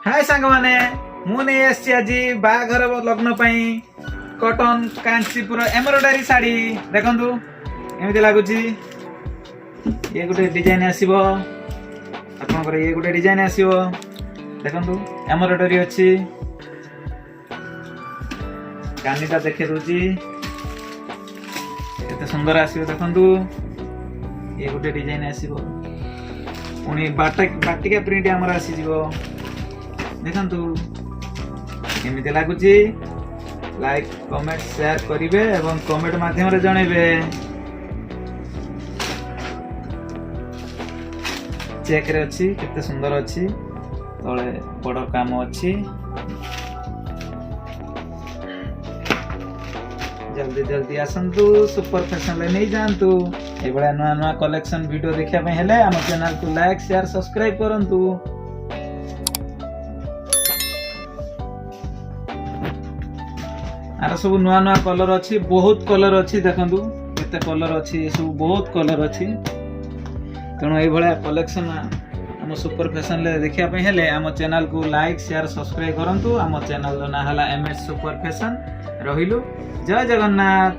हाय सांग माने मु नहीं आसी आज बाघर लग्न पाई कॉटन कांचीपुर एम्ब्रॉयडरी साड़ी देखंतु एमती लागुची ये गोटे डिजाइन आसीबो आपनकर ये गोटे डिजाइन आसीबो देखंतु एम्ब्रॉयडरी अछि कानीटा देखे दोची केते सुंदर आसीबो देखंतु ये गोटे डिजाइन आसीबो उनी बाटिका प्रिंट हमर आसी जीवो देखंतु एमती लागुची लाइक कमेंट शेयर करिवे एवं कमेंट माध्यम रे जणेबे चेक रे अछि केते सुंदर अछि तळे बड़ काम अछि जल्दी जल्दी आसंतु सुपर फैशन ले नहीं जानतु ए बड़ा नया नया कलेक्शन वीडियो देखिया पे हेले हम चैनल को लाइक शेयर सब्सक्राइब करंतु आर सब नया नया कलर अछि बहुत कलर अछि देखंतु केते कलर अछि सब बहुत कलर अछि तणो ए बड़ा कलेक्शन हम सुपर फैशन ले देखिया पे हेले हम चैनल को लाइक शेयर सब्सक्राइब करंतु हम चैनल ना हला एमएस सुपर फैशन रहिलु जय जगन्नाथ।